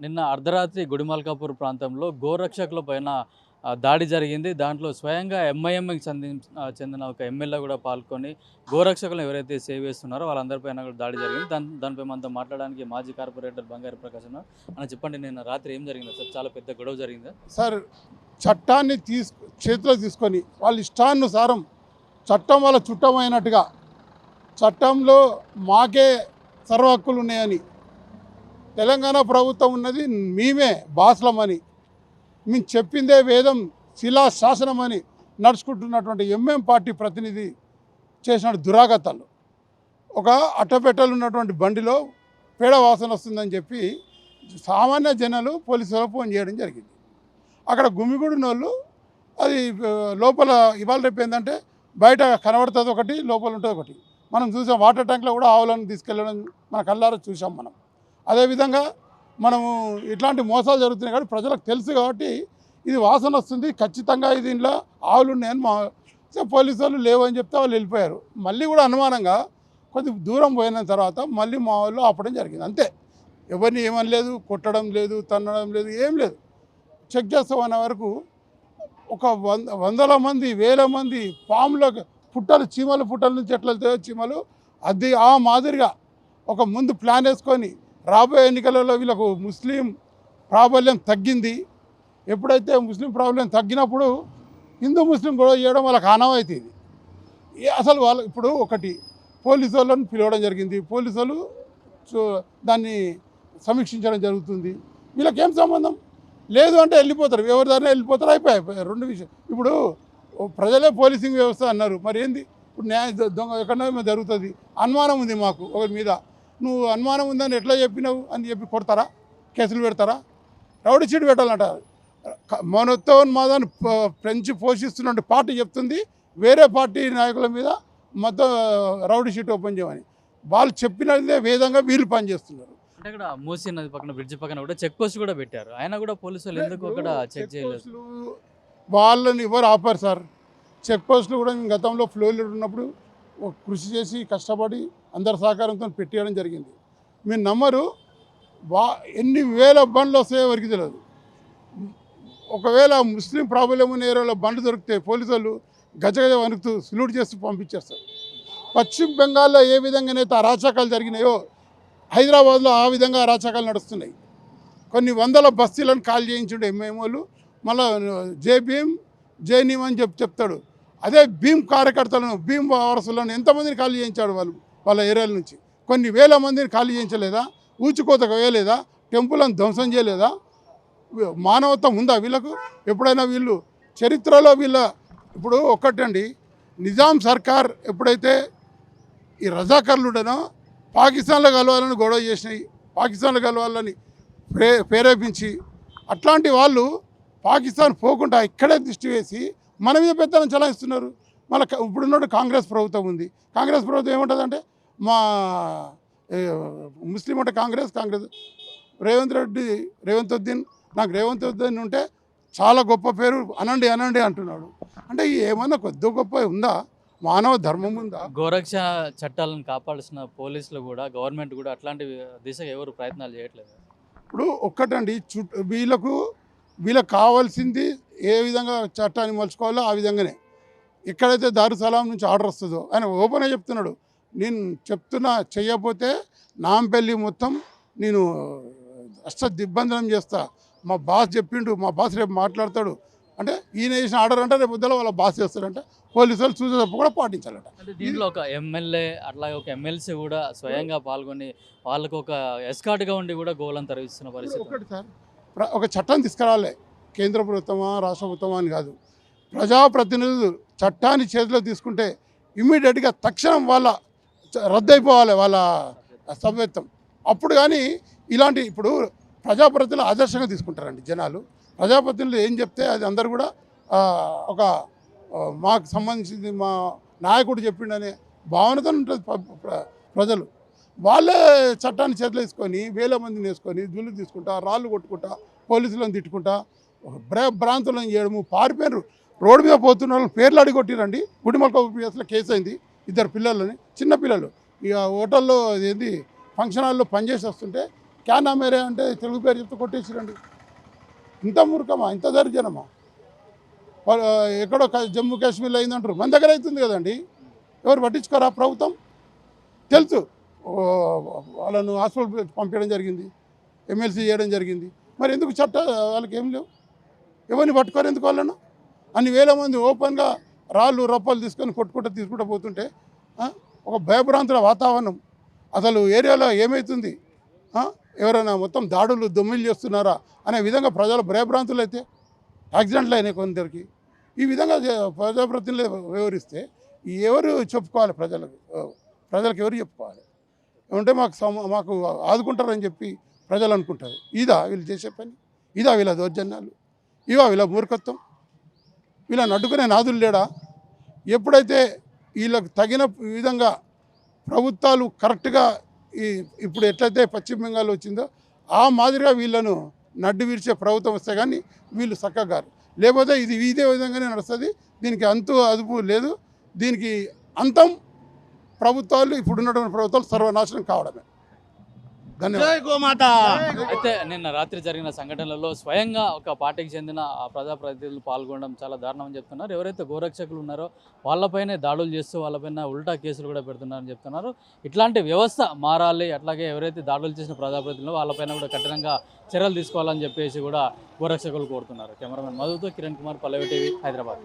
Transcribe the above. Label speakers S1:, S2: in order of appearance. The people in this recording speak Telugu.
S1: నిన్న అర్ధరాత్రి గుడిమల్కాపూర్ ప్రాంతంలో గోరక్షకుల పైన దాడి జరిగింది. దాంట్లో స్వయంగా ఎంఐఎంకి చెందిన ఒక ఎమ్మెల్యే కూడా పాల్గొని గోరక్షకులను ఎవరైతే సేవ్ చేస్తున్నారో వాళ్ళందరిపైన కూడా దాడి జరిగింది. దానిపై మనతో మాట్లాడడానికి మాజీ కార్పొరేటర్ బంగారు ప్రకాశ్ ఉన్నారు. అన్న చెప్పండి, నిన్న రాత్రి ఏం జరిగింది సార్? చాలా పెద్ద గొడవ జరిగిందా
S2: సార్? చట్టాన్ని చేతిలో తీసుకొని వాళ్ళ ఇష్టానుసారం చట్టం వాళ్ళ చుట్టమైనట్టుగా చట్టంలో మాకే సర్వ హక్కులు ఉన్నాయని, తెలంగాణ ప్రభుత్వం ఉన్నది మేమే బాస్లమని, మేము చెప్పిందే వేదం శిలా శాసనమని నడుచుకుంటున్నటువంటి ఎంఎం పార్టీ ప్రతినిధి చేసిన దురాగతాలు. ఒక అట్టపెట్టలు ఉన్నటువంటి బండిలో పేడ వాసన వస్తుందని చెప్పి సామాన్య జనాలు పోలీసులకు ఫోన్ చేయడం జరిగింది. అక్కడ గుమిగూడిన వాళ్ళు అది లోపల ఇవాళ రేపు ఏంటంటే బయట కనబడుతుంది ఒకటి, లోపల ఉంటుంది ఒకటి. మనం చూసాం వాటర్ ట్యాంక్లో కూడా ఆవులను తీసుకెళ్ళడం మన కళ్ళారా చూసాం మనం. అదేవిధంగా మనము ఇట్లాంటి మోసాలు జరుగుతున్నాయి కాబట్టి ప్రజలకు తెలుసు కాబట్టి ఇది వాసన వస్తుంది, ఖచ్చితంగా ఇది ఇంట్లో ఆవులు ఉన్నాయని పోలీసు వాళ్ళు లేవని చెప్తే వాళ్ళు వెళ్ళిపోయారు. మళ్ళీ కూడా అనుమానంగా కొద్ది దూరం పోయిన తర్వాత మళ్ళీ మా వాళ్ళు ఆపడం జరిగింది. అంతే, ఎవరిని ఏమనలేదు, కొట్టడం లేదు, తన్నడం లేదు, ఏం లేదు. చెక్ చేస్తామనే వరకు ఒక వందల మంది, వేల మంది పాముల పుట్టలు, చీమల పుట్టల నుంచి ఎట్లా వెళ్తాయో చీమలు, అది ఆ మాదిరిగా ఒక ముందు ప్లాన్ వేసుకొని రాబోయే ఎన్నికలలో వీళ్ళకు ముస్లిం ప్రాబల్యం తగ్గింది. ఎప్పుడైతే ముస్లిం ప్రాబల్యం తగ్గినప్పుడు హిందూ ముస్లిం గొడవ చేయడం వాళ్ళకి ఆనవాయితీ. అసలు వాళ్ళు ఇప్పుడు ఒకటి పోలీసు వాళ్ళని పిలవడం జరిగింది, పోలీసు వాళ్ళు దాన్ని సమీక్షించడం జరుగుతుంది. వీళ్ళకేం సంబంధం లేదు అంటే వెళ్ళిపోతారు, ఎవరి దారిలో వెళ్ళిపోతారు, అయిపోయాయి రెండు విషయం. ఇప్పుడు ప్రజలే పోలీసింగ్ వ్యవస్థ అన్నారు, మరి ఏంది ఇప్పుడు న్యాయ దొంగ ఎక్కడో జరుగుతుంది, అనుమానం ఉంది మాకు ఒకరి మీద, నువ్వు అనుమానం ఉందని ఎట్లా చెప్పినావు అని చెప్పి కొడతారా, కేసులు పెడతారా? Rowdy sheet పెట్టాలంట. మౌనోన్మాదాన్ని పెంచి పోషిస్తున్న పార్టీ చెప్తుంది వేరే పార్టీ నాయకుల మీద మొత్తం రౌడీ షీట్ ఓపెన్ చేయమని. వాళ్ళు చెప్పినదే విధంగా వీళ్ళు పనిచేస్తున్నారు.
S1: అంటే ఇక్కడ మూసీ నది పక్కన బ్రిడ్జ్ పక్కన కూడా చెక్ పోస్ట్ కూడా పెట్టారు. ఆయన కూడా పోలీసులు ఎందుకు అక్కడ చెక్ చేయలేదు?
S2: వాళ్ళని ఎవరు ఆపారు సార్? చెక్ పోస్టులు కూడా మేము గతంలో ఫ్లోలో ఉన్నప్పుడు కృషి చేసి కష్టపడి అందరి సహకారంతో పెట్టేయడం జరిగింది. మీరు నమ్మరు, ఎన్ని వేల బండ్లు వస్తాయో వరకు తెలియదు. ఒకవేళ ముస్లిం ప్రాబ్లం ఉన్న ఏరియాలో బండ్లు దొరికితే పోలీసు వాళ్ళు గజగజ వణుకుతూ సల్యూట్ చేస్తూ పంపించేస్తారు. పశ్చిమ బెంగాల్లో ఏ విధంగానైతే అరాచకాలు జరిగినాయో హైదరాబాద్లో ఆ విధంగా అరాచకాలు నడుస్తున్నాయి. కొన్ని వందల బస్తీలను కాల్ చేయించుండే ఎంఏఓలు, మళ్ళీ జై భీమ్ జై నీమ్ అని చెప్తాడు. అదే భీమ్ కార్యకర్తలను, భీమ్ వారసులను ఎంతమందిని ఖాళీ చేయించాడు వాళ్ళ ఏరియాల నుంచి. కొన్ని వేల మందిని ఖాళీ చేయించలేదా? ఊచుకోతకు వేయలేదా? టెంపుల్ని ధ్వంసం చేయలేదా? మానవత్వం ఉందా వీళ్ళకు? ఎప్పుడైనా వీళ్ళు చరిత్రలో ఇప్పుడు ఒక్కటండి, నిజాం సర్కార్ ఎప్పుడైతే ఈ రజాకర్లుడనో పాకిస్తాన్లో కలవాలని గొడవ చేసినాయి, పాకిస్తాన్లో కలవాలని ప్రేరేపించి, అట్లాంటి వాళ్ళు పాకిస్తాన్ పోకుండా ఇక్కడే దృష్టి వేసి మన మీద పెత్తనం చలాయిస్తున్నారు. మళ్ళీ ఇప్పుడున్నట్టు కాంగ్రెస్ ప్రభుత్వం ఉంది. కాంగ్రెస్ ప్రభుత్వం ఏముంటుందంటే మా ముస్లిం అంటే కాంగ్రెస్ రేవంత్ ఉద్దీన్, నాకు రేవంత్ ఉద్దీన్ ఉంటే చాలా గొప్ప పేరు, అనండి అంటున్నాడు. అంటే ఏమన్నా కొద్ది గొప్ప ఉందా? మానవ ధర్మం ఉందా?
S1: గోరక్ష చట్టాలను కాపాడాల్సిన పోలీసులు కూడా, గవర్నమెంట్ కూడా అట్లాంటి దిశగా ఎవరు ప్రయత్నాలు చేయట్లేదు.
S2: ఇప్పుడు ఒక్కటండి, వీళ్ళకు కావాల్సింది ఏ విధంగా చట్టాన్ని మలుచుకోవాలో ఆ విధంగానే. ఎక్కడైతే దారుసలాం నుంచి ఆర్డర్ వస్తుందో ఆయన ఓపెన్గా చెప్తున్నాడు, నేను చెప్తున్నా చెయ్యకపోతే నాంపల్లి మొత్తం నేను దిగ్బంధనం చేస్తా, మా బాస్ చెప్పిండు, మా బాస్ రేపు మాట్లాడతాడు అంటే ఈయన చేసిన ఆర్డర్ అంటే రేపు పొద్దున వాళ్ళ బాస్ చేస్తాడంట. పోలీసు వాళ్ళు చూసే తప్పు కూడా పాటించాలట.
S1: అంటే దీంట్లో ఒక ఎమ్మెల్యే అట్లాగే ఒక ఎమ్మెల్సీ కూడా స్వయంగా పాల్గొని వాళ్ళకు ఒక ఎస్కార్ట్గా ఉండి కూడా గోలను తరలిస్తున్న పరిస్థితి.
S2: ఒకటి సార్, ఒక చట్టం తీసుకురావాలి, కేంద్ర ప్రభుత్వమా రాష్ట్ర ప్రభుత్వమా అని కాదు. ప్రజాప్రతినిధులు చట్టాన్ని చేతిలో తీసుకుంటే ఇమ్మీడియట్గా తక్షణం రద్దయిపోవాలి వాళ్ళ సభ్యత్వం. అప్పుడు కానీ ఇలాంటి ఇప్పుడు ప్రజాప్రతినిధులు ఆదర్శంగా తీసుకుంటారండి జనాలు. ప్రజాప్రతినిధులు ఏం చెప్తే అది అందరు కూడా ఒక మాకు సంబంధించింది మా నాయకుడు చెప్పిండనే భావనతో ఉంటుంది ప్రజలు. వాళ్ళే చట్టాన్ని చేతిలో వేసుకొని వేల మందిని వేసుకొని జుల్లు తీసుకుంటా, రాళ్ళు కొట్టుకుంటా, పోలీసులను తిట్టుకుంటా, భ్రాంతులను చేయడము, పారిపోయినారు. రోడ్డు మీద పోతున్న వాళ్ళు పేర్లు అడిగొట్టిరండి. గుడిమల్కాపూర్ కేసు అయింది, 2 పిల్లలని, చిన్న పిల్లలు. ఇక హోటల్లో ఏంది ఫంక్షన్ హాల్లో పనిచేసి వస్తుంటే క్యానా మేరే అంటే తెలుగు పేరు చెప్తే కొట్టేసిరండి. ఇంత మూర్ఖమా, ఇంత దర్జనమా? ఎక్కడో జమ్మూ కాశ్మీర్లో అయిందంటారు, మన దగ్గర అవుతుంది కదండి. ఎవరు పట్టించుకోరా? ప్రభుత్వం తెలుసు. వాళ్ళను హాస్పిటల్ పంపించడం జరిగింది, ఎమ్మెల్సీ చేయడం జరిగింది. మరి ఎందుకు వాళ్ళకి ఏం లేవు? ఎవరిని పట్టుకోరు ఎందుకు వాళ్ళను? అన్ని వేల మంది ఓపెన్గా రాళ్ళు రప్పలు తీసుకొని తీసుకుంటూ పోతుంటే ఒక భయభ్రాంతుల వాతావరణం. అసలు ఏరియాలో ఏమవుతుంది, ఎవరైనా మొత్తం దాడులు దొమ్మిలు చేస్తున్నారా అనే విధంగా ప్రజలు భయభ్రాంతులు అయితే యాక్సిడెంట్లు అయినాయి కొందరికి. ఈ విధంగా ప్రజాప్రతినిధులు వివరిస్తే ఎవరు చెప్పుకోవాలి? ప్రజలకు ఎవరు చెప్పుకోవాలి? ఏమంటే మాకు ఆదుకుంటారని చెప్పి ప్రజలు అనుకుంటారు. ఇదా వీళ్ళు చేసే పని? ఇదా వీళ్ళ దౌర్జన్యాలు? ఇవా వీళ్ళ మూర్ఖత్వం? వీళ్ళని అడ్డుకునే నాదులు లేడా? ఎప్పుడైతే వీళ్ళకు తగిన విధంగా ప్రభుత్వాలు కరెక్ట్గా ఇప్పుడు ఎట్లయితే పశ్చిమ బెంగాల్ వచ్చిందో ఆ మాదిరిగా వీళ్ళను నడ్డు విరిచే ప్రభుత్వం వస్తే కానీ వీళ్ళు చక్కగారు. లేకపోతే ఇదే విధంగానే నడుస్తుంది. దీనికి అదుపు లేదు. దీనికి అంతం ప్రభుత్వాలు, ఇప్పుడున్నటువంటి ప్రభుత్వాలు సర్వనాశనం కావడమే. ధన్యవాదాలు.
S1: అయితే నిన్న రాత్రి జరిగిన సంఘటనలలో స్వయంగా ఒక పార్టీకి చెందిన ప్రజాప్రతినిధులు పాల్గొనడం చాలా దారుణం అని చెప్తున్నారు. ఎవరైతే గోరక్షకులు ఉన్నారో వాళ్ళపైనే దాడులు చేస్తూ వాళ్ళపైన ఉల్టా కేసులు కూడా పెడుతున్నారని చెప్తున్నారు. ఇట్లాంటి వ్యవస్థ మారాలి, అట్లాగే ఎవరైతే దాడులు చేసిన ప్రజాప్రతినిధులు వాళ్ళపైన కూడా కఠినంగా చర్యలు తీసుకోవాలని చెప్పేసి కూడా గోరక్షకులు కోరుతున్నారు. కెమెరామెన్ మధుతో కిరణ్ కుమార్, పల్లవి టీవీ, హైదరాబాద్.